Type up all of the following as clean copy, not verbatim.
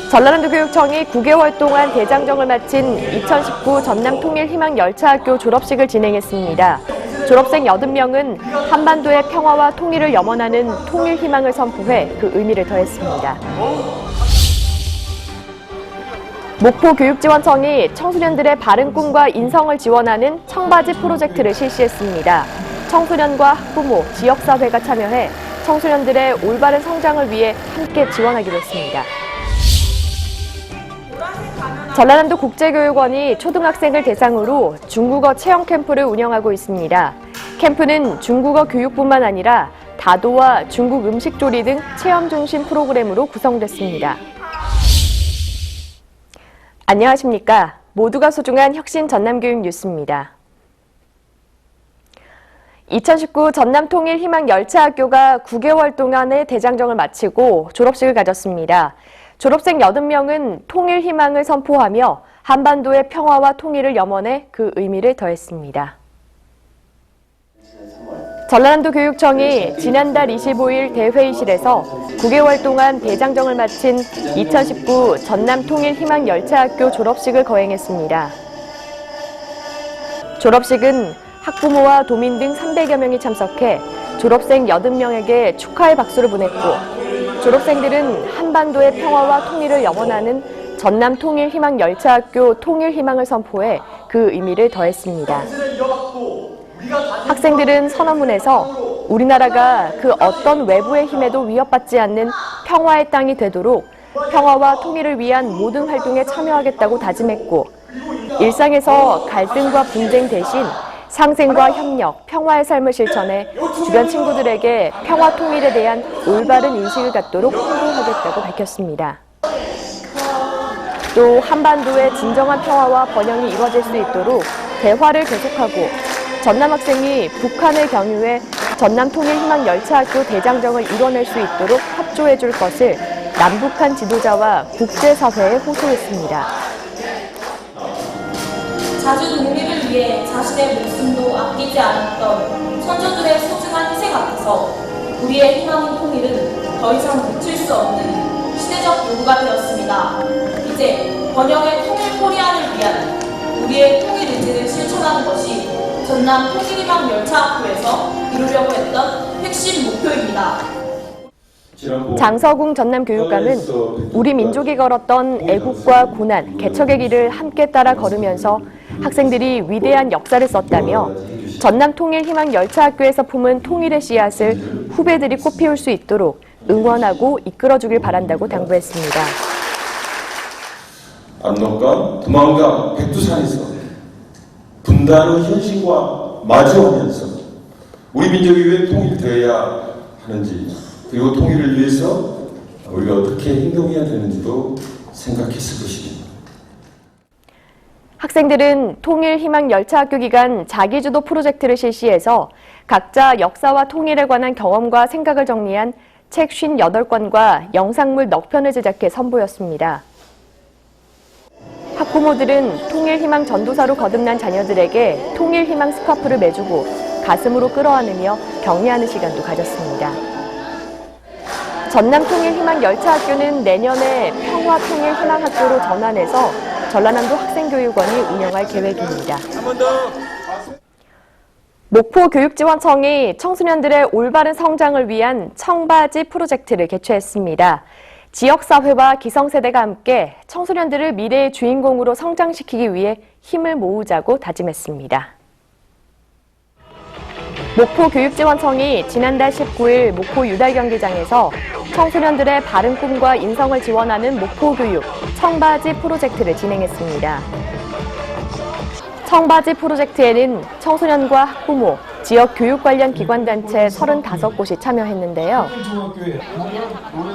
전라남도 교육청이 9개월 동안 대장정을 마친 2019 전남통일희망열차학교 졸업식을 진행했습니다. 졸업생 80명은 한반도의 평화와 통일을 염원하는 통일희망을 선포해 그 의미를 더했습니다. 목포교육지원청이 청소년들의 바른 꿈과 인성을 지원하는 청바지 프로젝트를 실시했습니다. 청소년과 학부모, 지역사회가 참여해 청소년들의 올바른 성장을 위해 함께 지원하기로 했습니다. 전라남도 국제교육원이 초등학생을 대상으로 중국어 체험 캠프를 운영하고 있습니다. 캠프는 중국어 교육뿐만 아니라 다도와 중국 음식 조리 등 체험 중심 프로그램으로 구성됐습니다. 안녕하십니까. 모두가 소중한 혁신 전남교육 뉴스입니다. 2019 전남통일희망열차학교가 9개월 동안의 대장정을 마치고 졸업식을 가졌습니다. 졸업생 80명은 통일희망을 선포하며 한반도의 평화와 통일을 염원해 그 의미를 더했습니다. 전라남도 교육청이 지난달 25일 대회의실에서 9개월 동안 대장정을 마친 2019 전남통일희망열차학교 졸업식을 거행했습니다. 졸업식은 학부모와 도민 등 300여 명이 참석해 졸업생 80명에게 축하의 박수를 보냈고 졸업생들은 한반도의 평화와 통일을 염원하는 전남통일희망열차학교 통일희망을 선포해 그 의미를 더했습니다. 학생들은 선언문에서 우리나라가 그 어떤 외부의 힘에도 위협받지 않는 평화의 땅이 되도록 평화와 통일을 위한 모든 활동에 참여하겠다고 다짐했고 일상에서 갈등과 분쟁 대신 상생과 협력, 평화의 삶을 실천해 주변 친구들에게 평화 통일에 대한 올바른 인식을 갖도록 홍보하겠다고 밝혔습니다. 또 한반도의 진정한 평화와 번영이 이루어질 수 있도록 대화를 계속하고 전남 학생이 북한을 경유해 전남통일희망열차학교 대장정을 이뤄낼 수 있도록 협조해 줄 것을 남북한 지도자와 국제사회에 호소했습니다. 자주 독립을 위해 자신의 목숨도 아끼지 않았던 선조들의 소중한 희생 앞에서 우리의 희망인 통일은 더 이상 묻힐 수 없는 시대적 요구가 되었습니다. 이제 번영의 통일 코리아를 위한 우리의 통일 의지를 실천하는 것이 전남 통일희망열차학교에서 이루려고 했던 핵심 목표입니다. 장서궁 전남교육감은 우리 민족이 걸었던 애국과 고난, 개척의 길을 함께 따라 걸으면서 학생들이 위대한 역사를 썼다며 전남통일희망열차학교에서 품은 통일의 씨앗을 후배들이 꽃피울 수 있도록 응원하고 이끌어주길 바란다고 당부했습니다. 압록강, 두만강, 백두산에서 분단의 현실과 마주하면서 우리 민족이 왜 통일되어야 하는지 그리고 통일을 위해서 우리가 어떻게 행동해야 되는지도 생각했을 것입니다. 학생들은 통일희망열차학교 기간 자기주도 프로젝트를 실시해서 각자 역사와 통일에 관한 경험과 생각을 정리한 책 58권과 영상물 넉 편을 제작해 선보였습니다. 학부모들은 통일희망 전도사로 거듭난 자녀들에게 통일희망 스카프를 매주고 가슴으로 끌어안으며 격려하는 시간도 가졌습니다. 전남통일희망열차학교는 내년에 평화통일희망학교로 전환해서 전라남도 학생교육원이 운영할 계획입니다. 목포교육지원청이 청소년들의 올바른 성장을 위한 청바지 프로젝트를 개최했습니다. 지역사회와 기성세대가 함께 청소년들을 미래의 주인공으로 성장시키기 위해 힘을 모으자고 다짐했습니다. 목포교육지원청이 지난달 19일 목포 유달경기장에서 청소년들의 바른 꿈과 인성을 지원하는 목포교육 청바지 프로젝트를 진행했습니다. 청바지 프로젝트에는 청소년과 학부모, 지역 교육 관련 기관단체 35곳이 참여했는데요.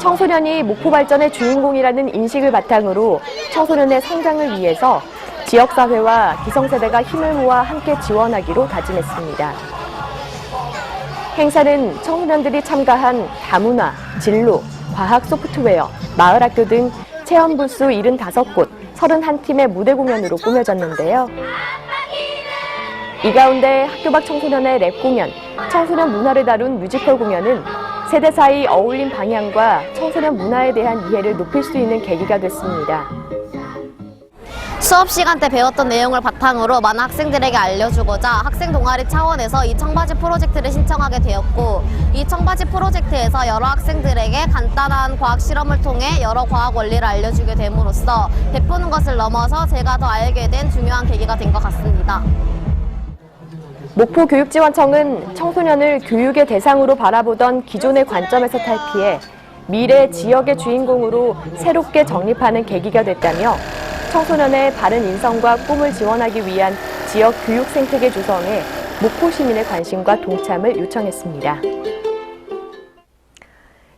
청소년이 목포 발전의 주인공이라는 인식을 바탕으로 청소년의 성장을 위해서 지역사회와 기성세대가 힘을 모아 함께 지원하기로 다짐했습니다. 행사는 청소년들이 참가한 다문화, 진로, 과학 소프트웨어, 마을학교 등 체험 부스 75곳, 31팀의 무대 공연으로 꾸며졌는데요. 이 가운데 학교 밖 청소년의 랩 공연, 청소년 문화를 다룬 뮤지컬 공연은 세대 사이 어울림 방향과 청소년 문화에 대한 이해를 높일 수 있는 계기가 됐습니다. 수업 시간 때 배웠던 내용을 바탕으로 많은 학생들에게 알려주고자 학생 동아리 차원에서 이 청바지 프로젝트를 신청하게 되었고, 이 청바지 프로젝트에서 여러 학생들에게 간단한 과학 실험을 통해 여러 과학 원리를 알려주게 됨으로써 베푸는 것을 넘어서 제가 더 알게 된 중요한 계기가 된 것 같습니다. 목포교육지원청은 청소년을 교육의 대상으로 바라보던 기존의 관점에서 탈피해 미래 지역의 주인공으로 새롭게 정립하는 계기가 됐다며 청소년의 바른 인성과 꿈을 지원하기 위한 지역 교육 생태계 조성에 목포 시민의 관심과 동참을 요청했습니다.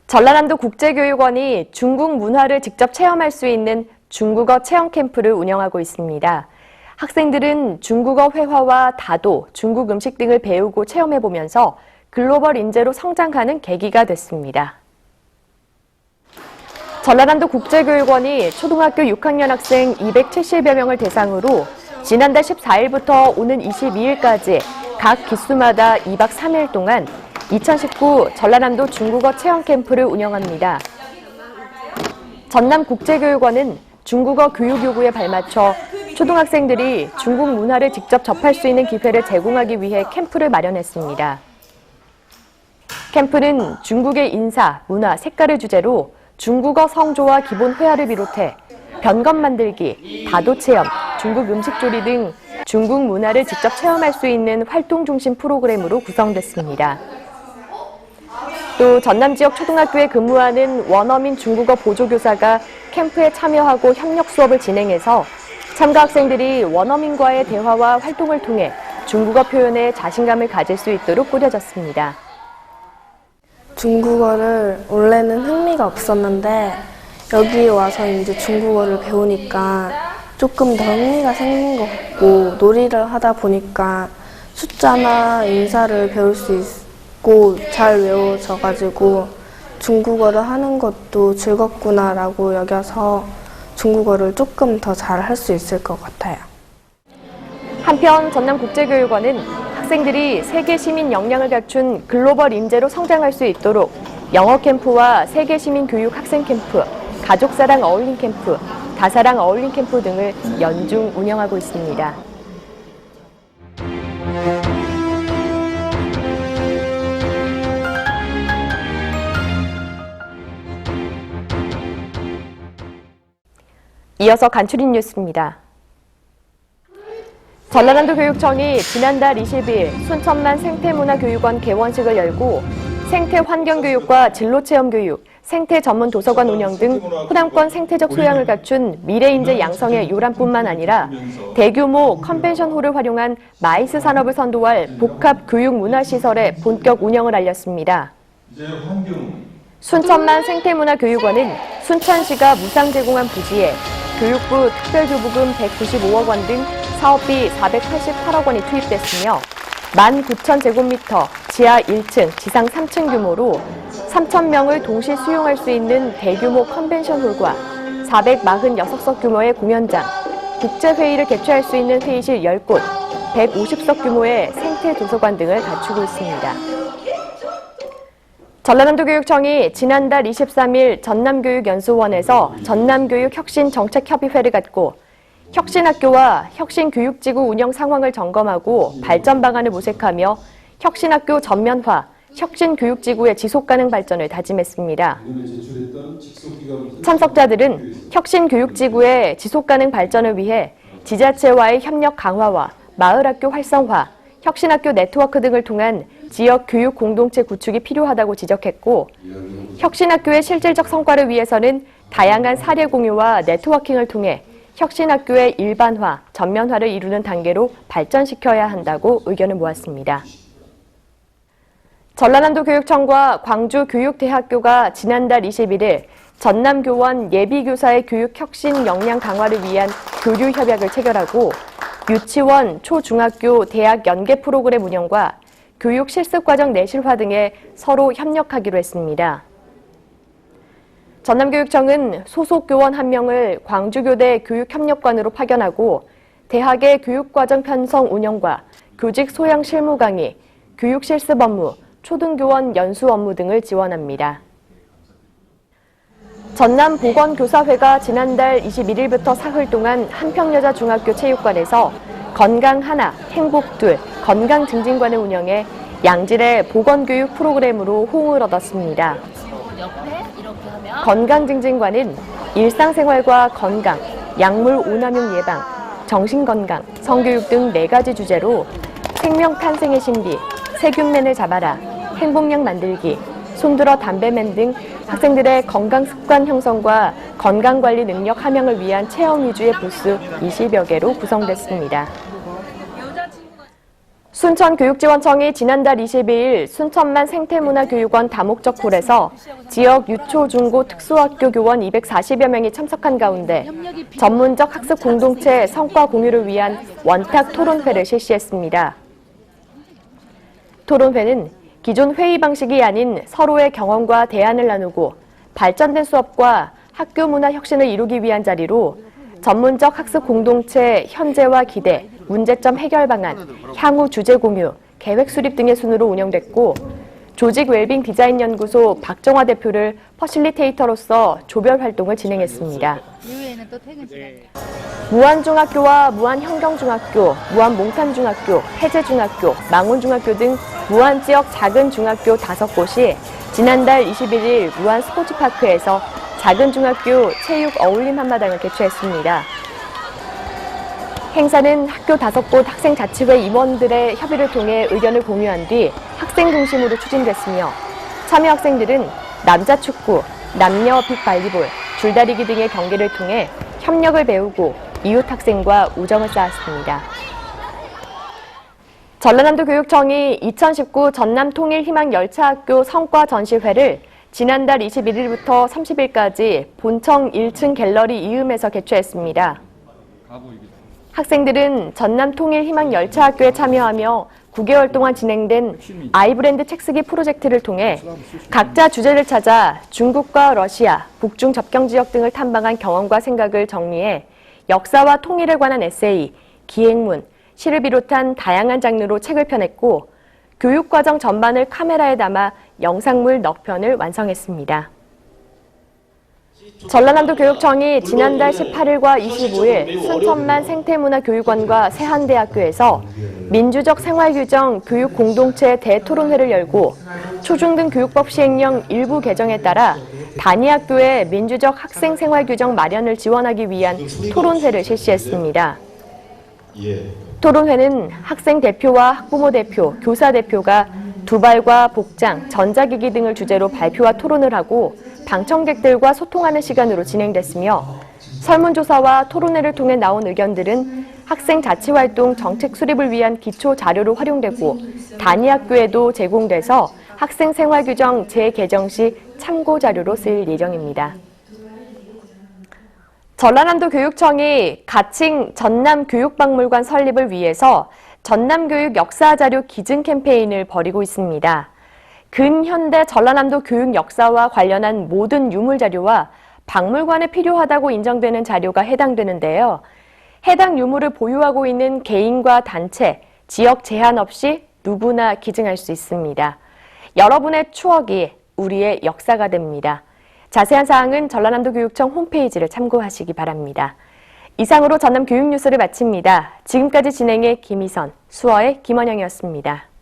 전라남도 국제교육원이 중국 문화를 직접 체험할 수 있는 중국어 체험 캠프를 운영하고 있습니다. 학생들은 중국어 회화와 다도, 중국 음식 등을 배우고 체험해보면서 글로벌 인재로 성장하는 계기가 됐습니다. 전라남도 국제교육원이 초등학교 6학년 학생 270여 명을 대상으로 지난달 14일부터 오는 22일까지 각 기수마다 2박 3일 동안 2019 전라남도 중국어 체험 캠프를 운영합니다. 전남국제교육원은 중국어 교육 요구에 발맞춰 초등학생들이 중국 문화를 직접 접할 수 있는 기회를 제공하기 위해 캠프를 마련했습니다. 캠프는 중국의 인사, 문화, 색깔을 주제로 중국어 성조와 기본 회화를 비롯해 변검 만들기, 다도 체험, 중국 음식 조리 등 중국 문화를 직접 체험할 수 있는 활동 중심 프로그램으로 구성됐습니다. 또 전남 지역 초등학교에 근무하는 원어민 중국어 보조교사가 캠프에 참여하고 협력 수업을 진행해서 참가 학생들이 원어민과의 대화와 활동을 통해 중국어 표현에 자신감을 가질 수 있도록 꾸려졌습니다. 중국어를 원래는 흥미가 없었는데 여기 와서 이제 중국어를 배우니까 조금 더 흥미가 생긴 것 같고, 놀이를 하다 보니까 숫자나 인사를 배울 수 있고 잘 외워져가지고 중국어를 하는 것도 즐겁구나라고 여겨서 중국어를 조금 더 잘 할 수 있을 것 같아요. 한편 전남국제교육원은 학생들이 세계 시민 역량을 갖춘 글로벌 인재로 성장할 수 있도록 영어 캠프와 세계 시민 교육 학생 캠프, 가족사랑 어울림 캠프, 다사랑 어울림 캠프 등을 연중 운영하고 있습니다. 이어서 간추린 뉴스입니다. 전라남도 교육청이 지난달 20일 순천만 생태문화교육원 개원식을 열고 생태환경교육과 진로체험교육, 생태전문도서관 운영 등 호남권 생태적 소양을 갖춘 미래인재 양성의 요람뿐만 아니라 대규모 컨벤션홀을 활용한 마이스 산업을 선도할 복합교육문화시설의 본격 운영을 알렸습니다. 순천만 생태문화교육원은 순천시가 무상 제공한 부지에 교육부 특별교부금 195억 원 등 사업비 488억 원이 투입됐으며 19,000제곱미터, 지하 1층, 지상 3층 규모로 3,000명을 동시 수용할 수 있는 대규모 컨벤션홀과 446석 규모의 공연장, 국제회의를 개최할 수 있는 회의실 10곳, 150석 규모의 생태도서관 등을 갖추고 있습니다. 전라남도교육청이 지난달 23일 전남교육연수원에서 전남교육혁신정책협의회를 갖고 혁신학교와 혁신교육지구 운영 상황을 점검하고 발전 방안을 모색하며 혁신학교 전면화, 혁신교육지구의 지속가능 발전을 다짐했습니다. 참석자들은 혁신교육지구의 지속가능 발전을 위해 지자체와의 협력 강화와 마을학교 활성화, 혁신학교 네트워크 등을 통한 지역 교육 공동체 구축이 필요하다고 지적했고, 혁신학교의 실질적 성과를 위해서는 다양한 사례 공유와 네트워킹을 통해 혁신학교의 일반화, 전면화를 이루는 단계로 발전시켜야 한다고 의견을 모았습니다. 전라남도 교육청과 광주교육대학교가 지난달 21일 전남교원 예비교사의 교육 혁신 역량 강화를 위한 교류 협약을 체결하고 유치원, 초중학교, 대학 연계 프로그램 운영과 교육 실습과정 내실화 등에 서로 협력하기로 했습니다. 전남교육청은 소속 교원 1명을 광주교대 교육협력관으로 파견하고 대학의 교육과정 편성 운영과 교직 소양 실무 강의, 교육 실습 업무, 초등교원 연수 업무 등을 지원합니다. 전남보건교사회가 지난달 21일부터 사흘 동안 한평여자중학교 체육관에서 건강 하나, 행복 둘, 건강 증진관을 운영해 양질의 보건교육 프로그램으로 호응을 얻었습니다. 건강 증진관은 일상생활과 건강, 약물 오남용 예방, 정신건강, 성교육 등 4가지 주제로 생명 탄생의 신비, 세균맨을 잡아라, 행복력 만들기, 손들어 담배맨 등 학생들의 건강 습관 형성과 건강관리 능력 함양을 위한 체험 위주의 부스 20여 개로 구성됐습니다. 순천교육지원청이 지난달 22일 순천만 생태문화교육원 다목적 홀에서 지역 유초, 중고, 특수학교 교원 240여 명이 참석한 가운데 전문적 학습 공동체 성과 공유를 위한 원탁 토론회를 실시했습니다. 토론회는 기존 회의 방식이 아닌 서로의 경험과 대안을 나누고 발전된 수업과 학교 문화 혁신을 이루기 위한 자리로 전문적 학습 공동체 현재와 기대, 문제점 해결 방안, 향후 주제 공유, 계획 수립 등의 순으로 운영됐고 조직 웰빙 디자인 연구소 박정화 대표를 퍼실리테이터로서 조별 활동을 진행했습니다. 무안중학교와 무안형경중학교, 무안몽탄중학교, 해제중학교, 망원중학교 등 무안 지역 작은 중학교 5곳이 지난달 21일 무안 스포츠파크에서 작은 중학교 체육 어울림 한마당을 개최했습니다. 행사는 학교 5곳 학생자치회 임원들의 협의를 통해 의견을 공유한 뒤 학생 중심으로 추진됐으며 참여 학생들은 남자 축구, 남녀 빅발리볼, 줄다리기 등의 경기를 통해 협력을 배우고 이웃 학생과 우정을 쌓았습니다. 전라남도 교육청이 2019 전남통일희망열차학교 성과 전시회를 지난달 21일부터 30일까지 본청 1층 갤러리 이음에서 개최했습니다. 학생들은 전남통일희망열차학교에 참여하며 9개월 동안 진행된 아이브랜드 책쓰기 프로젝트를 통해 각자 주제를 찾아 중국과 러시아, 북중 접경 지역 등을 탐방한 경험과 생각을 정리해 역사와 통일에 관한 에세이, 기행문, 시를 비롯한 다양한 장르로 책을 펴냈고 교육과정 전반을 카메라에 담아 영상물 넉 편을 완성했습니다. 전라남도 교육청이 지난달 18일과 25일 순천만 생태문화교육원과 세한대학교에서 민주적 생활규정 교육 공동체 대토론회를 열고 초중등 교육법 시행령 일부 개정에 따라 단위학교의 민주적 학생 생활규정 마련을 지원하기 위한 토론회를 실시했습니다. 토론회는 학생 대표와 학부모 대표, 교사 대표가 두발과 복장, 전자기기 등을 주제로 발표와 토론을 하고 방청객들과 소통하는 시간으로 진행됐으며 설문조사와 토론회를 통해 나온 의견들은 학생 자치활동 정책 수립을 위한 기초 자료로 활용되고 단위학교에도 제공돼서 학생 생활규정 재개정 시 참고 자료로 쓰일 예정입니다. 전라남도 교육청이 가칭 전남교육박물관 설립을 위해서 전남교육 역사자료 기증 캠페인을 벌이고 있습니다. 근현대 전라남도 교육 역사와 관련한 모든 유물자료와 박물관에 필요하다고 인정되는 자료가 해당되는데요. 해당 유물을 보유하고 있는 개인과 단체, 지역 제한 없이 누구나 기증할 수 있습니다. 여러분의 추억이 우리의 역사가 됩니다. 자세한 사항은 전라남도 교육청 홈페이지를 참고하시기 바랍니다. 이상으로 전남 교육 뉴스를 마칩니다. 지금까지 진행의 김희선, 수어의 김원영이었습니다.